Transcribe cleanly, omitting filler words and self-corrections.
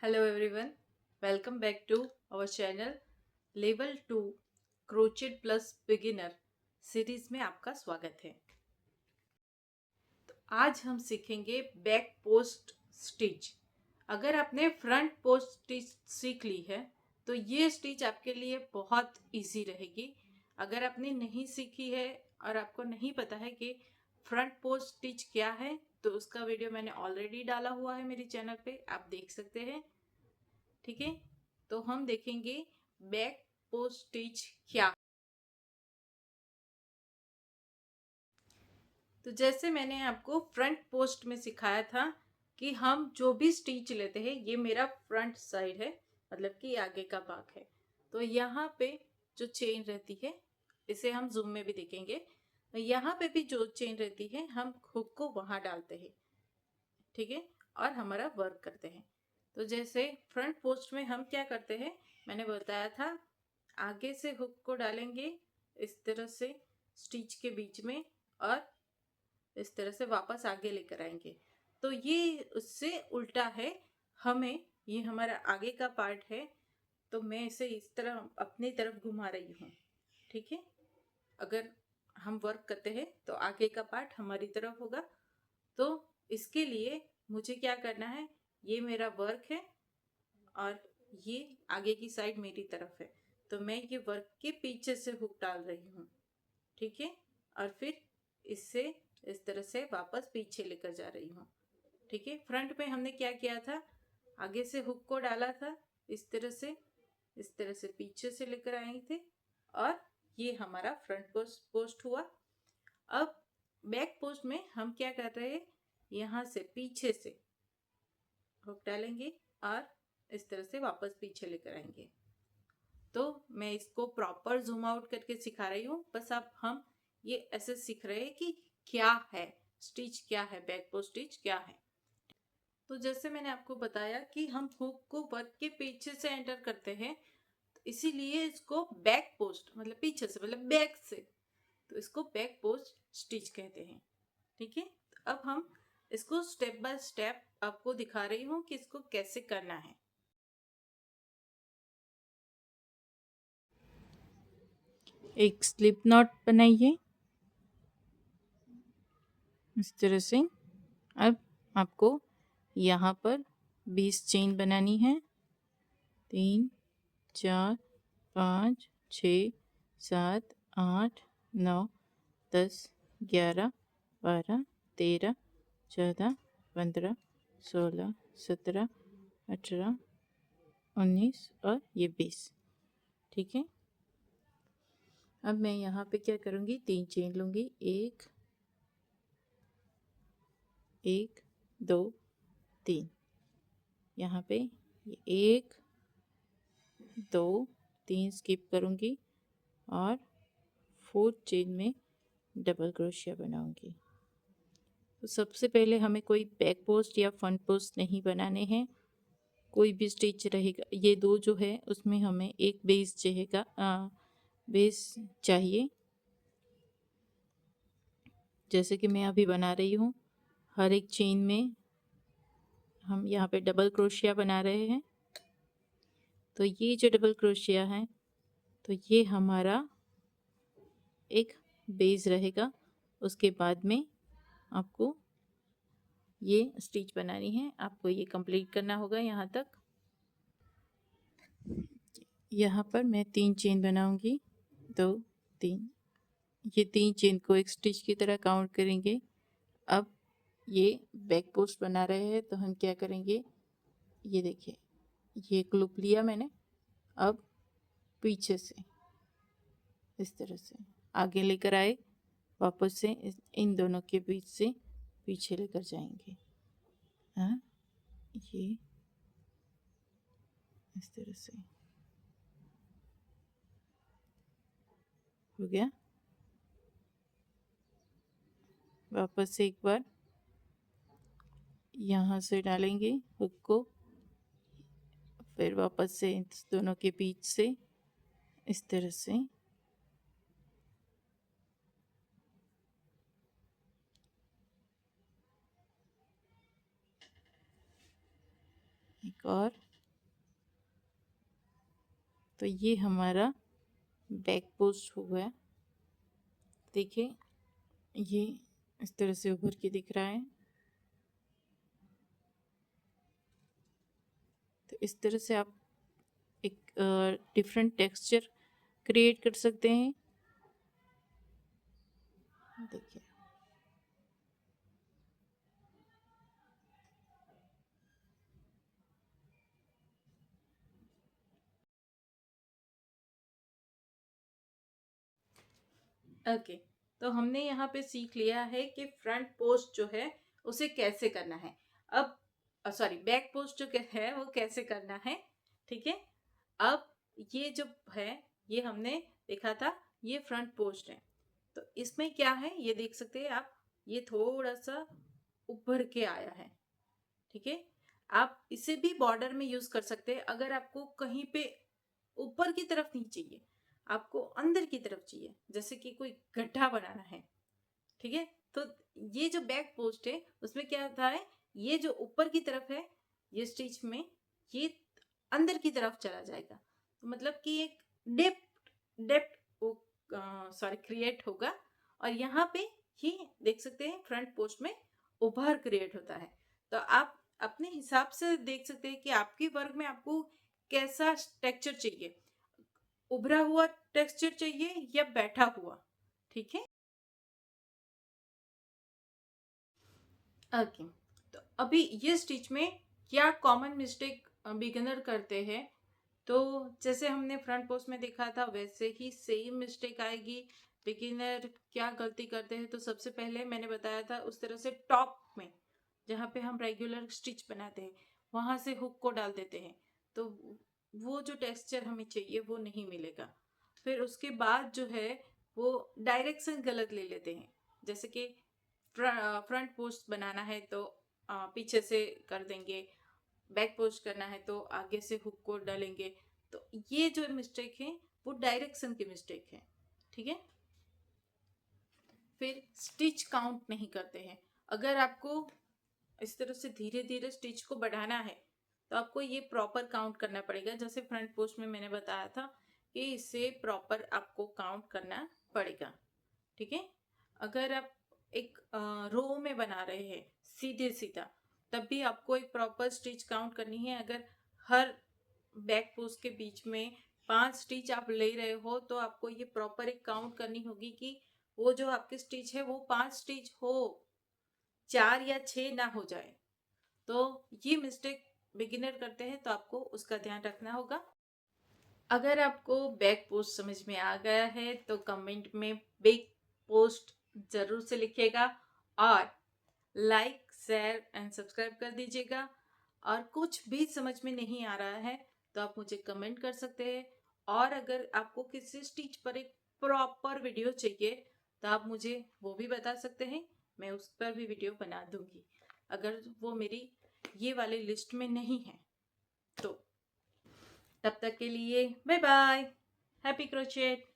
Hello everyone, welcome back to our channel level 2 crochet plus beginner series में आपका स्वागत है। तो आज हम सीखेंगे बैक पोस्ट स्टिच। अगर आपने फ्रंट पोस्ट स्टिच सीख ली है तो ये स्टिच आपके लिए बहुत इजी रहेगी। अगर आपने नहीं सीखी है और आपको नहीं पता है कि फ्रंट पोस्ट स्टिच क्या है, तो उसका वीडियो मैंने ऑलरेडी डाला हुआ है मेरे चैनल पे, आप देख सकते हैं। ठीक है, तो हम देखेंगे बैक पोस्ट स्टिच क्या। तो जैसे मैंने आपको फ्रंट पोस्ट में सिखाया था कि हम जो भी स्टिच लेते हैं, ये मेरा फ्रंट साइड है, मतलब कि आगे का भाग है। तो यहाँ पे जो चेन रहती है, इसे हम जूम में भी देखेंगे। तो यहाँ पे भी जो चेन रहती है, हम हुक को वहां डालते हैं। ठीक है, और हमारा वर्क करते हैं। तो जैसे फ्रंट पोस्ट में हम क्या करते हैं, मैंने बताया था, आगे से हुक को डालेंगे इस तरह से स्टिच के बीच में, और इस तरह से वापस आगे लेकर आएंगे। तो ये उससे उल्टा है। हमें, ये हमारा आगे का पार्ट है, तो मैं इसे इस तरह अपनी तरफ घुमा रही हूँ। ठीक है, अगर हम वर्क करते हैं तो आगे का पार्ट हमारी तरफ होगा। तो इसके लिए मुझे क्या करना है, ये मेरा वर्क है और ये आगे की साइड मेरी तरफ है, तो मैं ये वर्क के पीछे से हुक डाल रही हूँ। ठीक है, और फिर इससे इस तरह से वापस पीछे लेकर जा रही हूँ। ठीक है, फ्रंट में हमने क्या किया था, आगे से हुक को डाला था, इस तरह से, इस तरह से पीछे से लेकर आए थे, और ये हमारा फ्रंट पोस्ट हुआ। अब बैक पोस्ट में हम क्या कर रहे हैं, यहाँ से पीछे से हुक डालेंगे और इस तरह से वापस पीछे लेकर आएंगे। तो मैं इसको प्रॉपर जूम आउट करके सिखा रही हूँ, बस अब हम ये ऐसे सीख रहे हैं कि क्या है स्टिच, क्या है बैक पोस्ट स्टिच क्या है। तो जैसे मैंने आपको बताया कि हम हुक को वर्क के पीछे से एंटर करते हैं, तो इसीलिए इसको बैक पोस्ट, मतलब पीछे से, मतलब बैक से, तो इसको बैक पोस्ट स्टिच कहते हैं। ठीक है, तो अब हम इसको स्टेप बाय स्टेप आपको दिखा रही हूँ कि इसको कैसे करना है। एक स्लिप नॉट बनाइए इस तरह से। अब आपको यहाँ पर 20 चेन बनानी है। 3, 4, 5, 6, 7, 8, 9, 10, 11, 12, 13, 14, 15, 16, 17, 18, 19 और ये 20। ठीक है, अब मैं यहाँ पे क्या करूँगी, 3 चेन लूँगी, 1, 1, 2, 3। यहाँ पे 1, 2, 3 स्किप करूँगी और 4th चेन में डबल क्रोशिया बनाऊँगी। तो सबसे पहले हमें कोई बैक पोस्ट या फ्रंट पोस्ट नहीं बनाने हैं, कोई भी स्टिच रहेगा। ये दो जो है उसमें हमें एक बेस चाहिएगा, बेस चाहिए। जैसे कि मैं अभी बना रही हूँ, हर एक चेन में हम यहाँ पे डबल क्रोशिया बना रहे हैं। तो ये जो डबल क्रोशिया है, तो ये हमारा एक बेस रहेगा। उसके बाद में आपको ये स्टिच बनानी है, आपको ये कंप्लीट करना होगा यहाँ तक। यहाँ पर मैं 3 चेन बनाऊंगी, 2, 3। ये 3 चेन को एक स्टिच की तरह काउंट करेंगे। अब ये बैक पोस्ट बना रहे हैं, तो हम क्या करेंगे, ये देखिए, ये एक लूप लिया मैंने। अब पीछे से इस तरह से आगे लेकर आए, वापस से इन दोनों के बीच से पीछे लेकर जाएंगे। हाँ, ये इस तरह से हो गया। वापस से एक बार यहाँ से डालेंगे हुक को, फिर वापस से इस दोनों के बीच से इस तरह से एक और तो ये हमारा बैक पोस्ट हो गया। देखिए ये इस तरह से उभर के दिख रहा है। तो इस तरह से आप एक डिफरेंट टेक्सचर क्रिएट कर सकते हैं। देखिए ओके, तो हमने यहाँ पे सीख लिया है कि फ्रंट पोस्ट जो है उसे कैसे करना है। अब सॉरी, बैक पोस्ट जो है वो कैसे करना है। ठीक है, अब ये जो है ये हमने देखा था, ये फ्रंट पोस्ट है। तो इसमें क्या है ये देख सकते हैं आप, ये थोड़ा सा उभर के आया है। ठीक है, आप इसे भी बॉर्डर में यूज कर सकते हैं। अगर आपको कहीं पे ऊपर की तरफ नहीं चाहिए, आपको अंदर की तरफ चाहिए, जैसे कि कोई गड्ढा बनाना है, ठीक है, तो ये जो बैक पोस्ट है उसमें क्या होता है, ये जो ऊपर की तरफ है ये स्टिच में ये अंदर की तरफ चला जाएगा। तो मतलब कि एक डेप्थ डेप्थ सॉरी क्रिएट होगा। और यहाँ पे ही देख सकते हैं फ्रंट पोस्ट में उभार क्रिएट होता है। तो आप अपने हिसाब से देख सकते हैं कि आपकी वर्क में आपको कैसा टेक्सचर चाहिए, उभरा हुआ टेक्सचर चाहिए या बैठा हुआ। ठीक है, ओके। तो अभी ये स्टिच में क्या कॉमन मिस्टेक बिगिनर करते हैं, तो जैसे हमने फ्रंट पोस्ट में देखा था वैसे ही सेम मिस्टेक आएगी। बिगिनर क्या गलती करते हैं, तो सबसे पहले मैंने बताया था उस तरह से टॉप में जहाँ पे हम रेगुलर स्टिच बनाते हैं वहां से हुक को डाल देते हैं, तो वो जो टेक्सचर हमें चाहिए वो नहीं मिलेगा। फिर उसके बाद जो है वो डायरेक्शन गलत ले लेते हैं, जैसे कि फ्रंट पोस्ट बनाना है तो पीछे से कर देंगे, बैक पोस्ट करना है तो आगे से हुक को डालेंगे। तो ये जो मिस्टेक है वो डायरेक्शन की मिस्टेक है। ठीक है, फिर स्टिच काउंट नहीं करते हैं। अगर आपको इस तरह से धीरे धीरे स्टिच को बढ़ाना है तो आपको ये प्रॉपर काउंट करना पड़ेगा। जैसे फ्रंट पोस्ट में मैंने बताया था कि इसे प्रॉपर आपको काउंट करना पड़ेगा। ठीक है, अगर आप एक रो में बना रहे हैं सीधे सीधा, तब भी आपको एक प्रॉपर स्टिच काउंट करनी है। अगर हर बैक पोस्ट के बीच में 5 स्टिच आप ले रहे हो तो आपको ये प्रॉपर एक काउंट करनी होगी कि वो जो आपकी स्टिच है वो 5 स्टिच हो, 4 या 6 ना हो जाए। तो ये मिस्टेक बिगिनर करते हैं, तो आपको उसका ध्यान रखना होगा। अगर आपको बैक पोस्ट समझ में आ गया है तो कमेंट में बैक पोस्ट जरूर से लिखिएगा और लाइक शेयर एंड सब्सक्राइब कर दीजिएगा। और कुछ भी समझ में नहीं आ रहा है तो आप मुझे कमेंट कर सकते हैं। और अगर आपको किसी स्टिच पर एक प्रॉपर वीडियो चाहिए तो आप मुझे वो भी बता सकते हैं, मैं उस पर भी वीडियो बना दूंगी अगर वो मेरी ये वाली लिस्ट में नहीं है तो। तब तक के लिए बाय बाय, हैप्पी क्रोचेट।